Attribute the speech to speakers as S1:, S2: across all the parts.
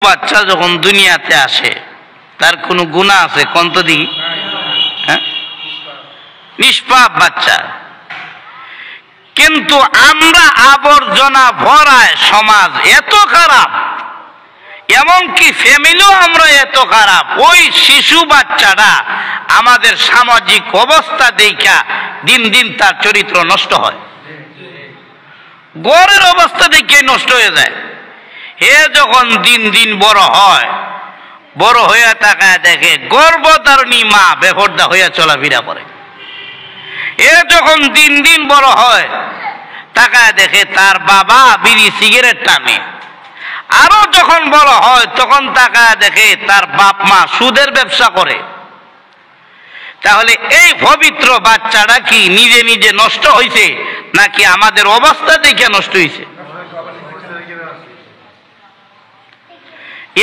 S1: বাচ্চা যখন দুনিয়াতে আসে তার কোনো গুনাহ আছে কোন তো দেখি? হ্যাঁ, নিষ্পাপ বাচ্চা। কিন্তু আমরা আবর্জনা ভরায় সমাজ এত খারাপ, এমনকি ফ্যামিলিও আমরা এত খারাপ, ওই শিশু বাচ্চাটা আমাদের সামাজিক অবস্থা দেখা দিন দিন তার চরিত্র নষ্ট হয়, গড়ের অবস্থা দেখে নষ্ট হয়ে যায়। হে যখন দিন দিন বড় হয়, বড় হইয়া তাকায় দেখে গর্ভধারিণী মা বেপরদা হইয়া চলাফেরা করে। এ যখন দিন দিন বড় হয়, তাকায় দেখে তার বাবা বিড়ি সিগারেট টানে। আরো যখন বড় হয় তখন তাকায় দেখে তার বাপ মা সুদের ব্যবসা করে। তাহলে এই পবিত্র বাচ্চাটা কি নিজে নিজে নষ্ট হয়েছে নাকি আমাদের অবস্থা দেখে নষ্ট হয়েছে?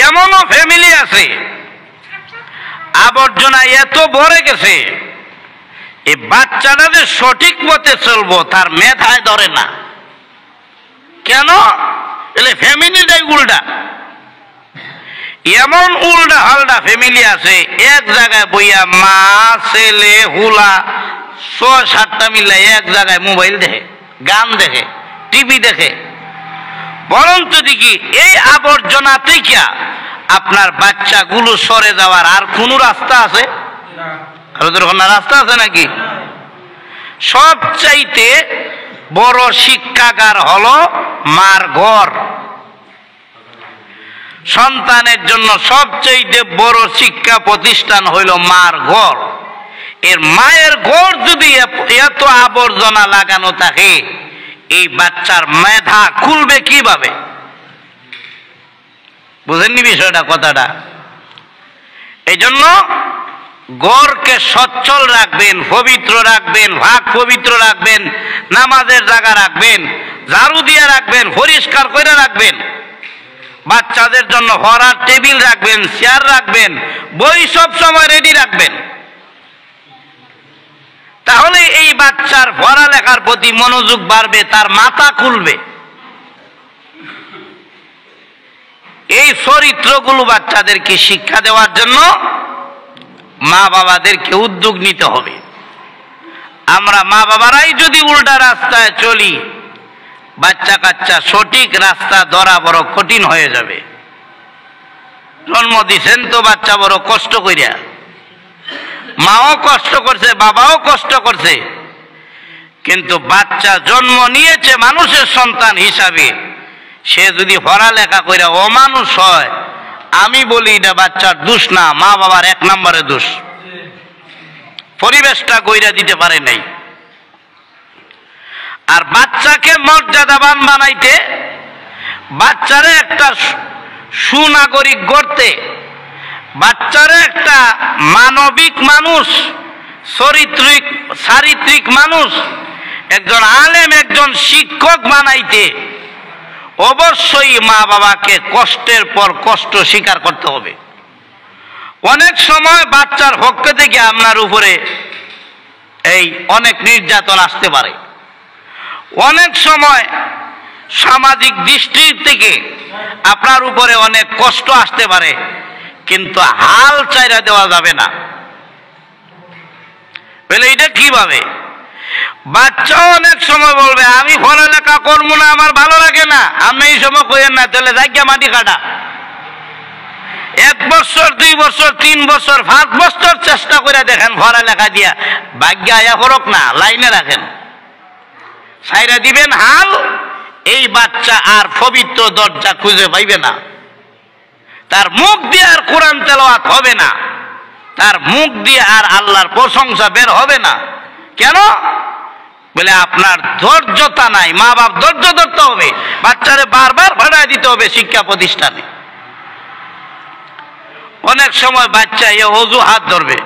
S1: এমনও ফ্যামিলি আছে আবর্জনা এত ভরে গেছে, এই বাচ্চাটা যে সঠিক পথে চলবো তার মেধায় ধরে না। কেন? এলে ফ্যামিলিটাই উল্টা। এমন উল্টা হালটা ফ্যামিলি আছে, এক জায়গায় বইয়া মা ছেলে হুলা ৬-৭টা মিলে এক জায়গায় মোবাইল দেখে, গান দেখে, টিভি দেখে। বরঞ্চ দেখি এই আবর্জনা থেকে আপনার বাচ্চাগুলো সরে যাওয়ার আর কোন রাস্তা আছে? রাস্তা আছে নাকি? সবচাইতে বড় শিক্ষাগার হলো মার ঘর। সন্তানের জন্য সবচাইতে বড় শিক্ষা প্রতিষ্ঠান হইল মার ঘর। এর মায়ের ঘর যদি এত আবর্জনা লাগানো থাকে, এই বাচ্চার মেধা খুলবে কিভাবে? বুঝেননি বিষয়টা, কথাটা? এই জন্য ঘরকে সচ্ছল রাখবেন, পবিত্র রাখবেন, ভাগ পবিত্র রাখবেন, নামাজের জায়গা রাখবেন, ঝাড়ু দিয়ে রাখবেন, পরিষ্কার করে রাখবেন। বাচ্চাদের জন্য পড়ার টেবিল রাখবেন, চেয়ার রাখবেন, বই সব সময় রেডি রাখবেন। তাহলে এই বাচ্চার পড়ালেখার প্রতি মনোযোগ বাড়বে, তার মাথা খুলবে। এই চরিত্রগুলো বাচ্চাদেরকে শিক্ষা দেওয়ার জন্য মা বাবাদেরকে উদ্যোগ নিতে হবে। আমরা মা বাবারাই যদি উল্টা রাস্তায় চলি, বাচ্চা কাচ্চা সঠিক রাস্তা ধরা বড় কঠিন হয়ে যাবে। জন্ম দিছেন তো বাচ্চা বড় কষ্ট করিয়া, মাও কষ্ট করছে, বাবাও কষ্ট করছে, কিন্তু বাচ্চা জন্ম নিয়েছে মানুষের সন্তান হিসাবে। সে যদি পড়ালেখা কইরা অমানুষ হয়, আমি বলি এটা বাচ্চার দোষ না, মা বাবার ১ নম্বরে দোষ। পরিবেশটা কইরা দিতে পারে নাই। আর বাচ্চাকে মর্যাদাবান বানাইতে, বাচ্চারে একটা সুনাগরিক গড়তে, বাচ্চারে একটা মানবিক মানুষ, চারিত্রিক মানুষ, একজন আলেম, একজন শিক্ষক বানাইতে অবশ্যই মা বাবাকে কষ্টের পর কষ্ট স্বীকার করতে হবে। অনেক সময় বাচ্চার পক্ষ থেকে আপনার উপরে এই অনেক নির্যাতন আসতে পারে, অনেক সময় সামাজিক দৃষ্টির থেকে আপনার উপরে অনেক কষ্ট আসতে পারে, কিন্তু হাল চাইরা দেওয়া যাবে না। বলে এটা কিভাবে? বাচ্চা অনেক সময় বলবে আমি পড়ালেখা করবো না, আমার ভালো লাগে না। আমি এই সময় কইেন না, তাহলে জায়গা মাটি কাটা। 1 বছর 2 বছর 3 বছর 5 বছর চেষ্টা করে দেখেন পড়ালেখা দিয়া, ভাগ্য আয়া ফরক না, লাইনে রাখেন, ছাইরা দিবেন হাল। এই বাচ্চা আর পবিত্র দরজা খুঁজে পাইবে না, তার মুখ দিয়ে আর কোরআন তেলাওয়াত হবে না, তার মুখ দিয়ে আর আল্লাহর প্রশংসা বের হবে না। কেন? বলে আপনার ধৈর্যতা নাই। মা বাপ ধৈর্য ধরতে হবে, বাচ্চারে বারবার ভাড়ায় দিতে হবে শিক্ষা প্রতিষ্ঠানে। অনেক সময় বাচ্চা এ অজুহাত ধরবে,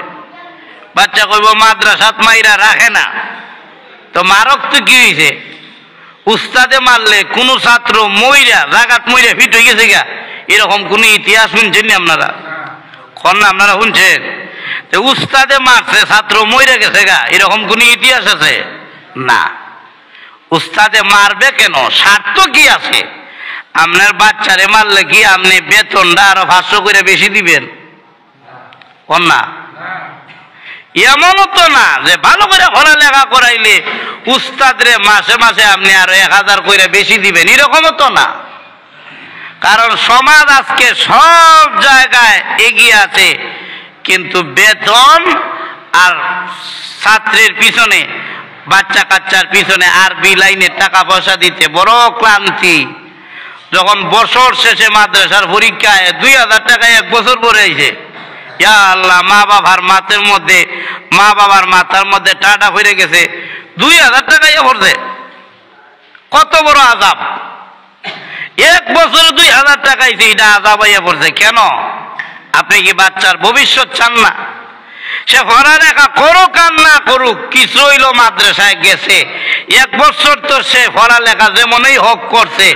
S1: বাচ্চা কইব মাদ্রাসাত মাইরা রাখে না, তো মারক তো কি হয়েছে? উস্তাদে মারলে কোন ছাত্র মইরা জাগাত মইরা ফিট হয়ে গেছে গা, এরকম কোন ইতিহাস শুনছেন নি আপনারা? না আপনারা শুনছেন? উস্তাদে মারছে ছাত্র মইরা গেছে গা, এরকম কোন ইতিহাস আছে? না। উস্তাদে মারবে কেন? স্বার্থ কি আছে? আপনার বাচ্চারে মারলে কি আপনি বেতনটা আরো 500 করে বেশি দিবেন? না, এমনও তো না যে ভালো করে পড়ালেখা করাইলে উস্তাদরে মাসে মাসে আপনি আরো 1000 করে বেশি দিবেন, এরকমও তো না। কারণ সমাজ আজকে সব জায়গায় এগিয়ে আছে, কিন্তু বেতন আর ছাত্রের পিছনে, বাচ্চা কাচ্চার পিছনে আরবি লাইনের টাকা পয়সা দিতে বড় ক্লান্তি। যখন বছর শেষে মাদ্রাসার পরীক্ষায় 2000 টাকায় 1 বছর পরে আইছে, ইয়া আল্লাহ, মা বাবার মাথার মধ্যে টাটা হয়ে গেছে, 2000 টাকায় পড়ছে। কত বড় আযাব! 1 বছরে 2000 টাকা আইছে, এটা আযাব হইয়া পড়ছে। কেন? আপনি কি বাচ্চার ভবিষ্যৎ চান না? সে পড়ালেখা করুক আর না করুক, কিছু হইল মাদ্রাসায় গেছে, 1 বছর তো সে পড়ালেখা যেমনই হোক করছে।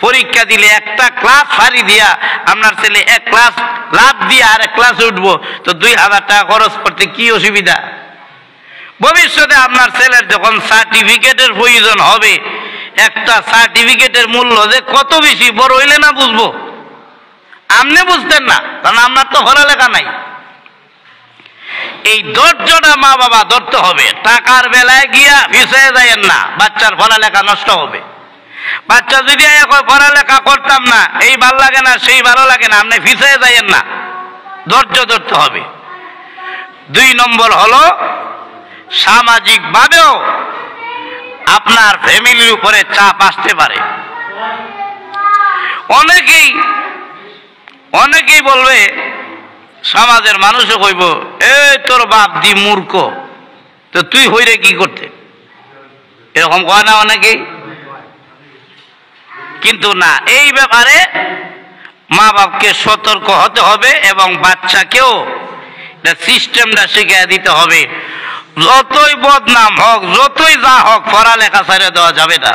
S1: পরীক্ষা দিলে একটা ক্লাস ফারি দিয়া আপনার ছেলে 1 ক্লাস লাভ দিয়ে আর 1 ক্লাসে উঠবো, তো 2000 টাকা খরচ করতে কি অসুবিধা? ভবিষ্যতে আপনার ছেলের যখন সার্টিফিকেটের প্রয়োজন হবে, একটা সার্টিফিকেটের মূল্য যে কত বেশি, বড় হইলে না বুঝবো। আপনি বুঝতেন না, কারণ আপনার তো পড়ালেখা নাই। এই ধৈর্যটা মা বাবা ধরতে হবে। টাকার বেলায় গিয়া পিছিয়ে যাইয়েন না, বাচ্চার পড়ালেখা নষ্ট হবে। বাচ্চা যদি পড়ালেখা করতাম না, এই ভালো লাগে না সেই ভালো লাগে না, আপনি পিছিয়ে যাইয়েন না, ধৈর্য ধরতে হবে। 2 নম্বর হলো সামাজিক ভাবেও আপনার ফ্যামিলির উপরে চাপ আসতে পারে। অনেকেই বলবে, সমাজের মানুষও কইব, এই তোর বাপ দি মূর্খ, তো তুই হইরে কি করতে, এরকম কয় না অনেকেই? কিন্তু না, এই ব্যাপারে মা বাপকে সতর্ক হতে হবে এবং বাচ্চাকেও সিস্টেমটা শিখিয়ে দিতে হবে। যতই বদনাম হোক, যতই যা হোক, পড়ালেখা ছেড়ে দেওয়া যাবে না।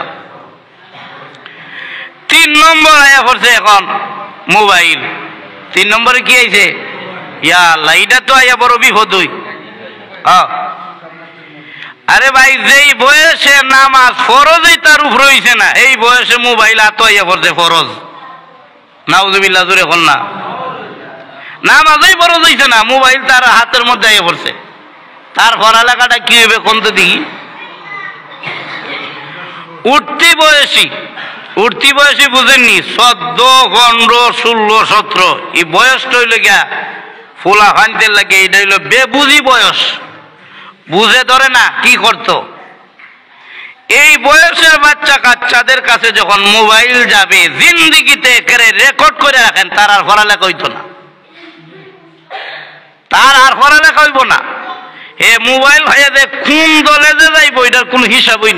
S1: 3 নম্বর আয়া পড়ছে এখন মোবাইল। 3 নম্বরে কি আইছে? ইয়া আল্লাহ, এটা তো আয়া বড় বিপদ। আরে ভাই, যেই বয়সে নামাজ ফরজই তার উপর হইছে না, এই বয়সে মোবাইল আত আইয়া পড়ছে ফরজ। নাউজুবিল্লাহ, জোরে বল না। নামাজই ফরজ হইছে না, মোবাইল তার হাতের মধ্যে আইয়া পড়ছে। তার পড়ালেখাটা কি হবে কোন তো দেখি? উঠতি বয়সী বুঝেননি, 14, 15, 16, 17 এই বয়সটা হইল গিয়া ফোলা ফানতে লাগে। এটা হইল বেবুঝি বয়স, বুঝে ধরে না কি করত। এই বয়সের বাচ্চা কাচ্চাদের কাছে যখন মোবাইল যাবে, জিন্দিগিতে রেকর্ড করে রাখেন, তার আর পড়ালেখা হইতো না, তার আর পড়ালেখা হইব না। এ মোবাইল ভাইয়া যে কোন দলে যে যাইব, এটার কোন হিসাবই নেই।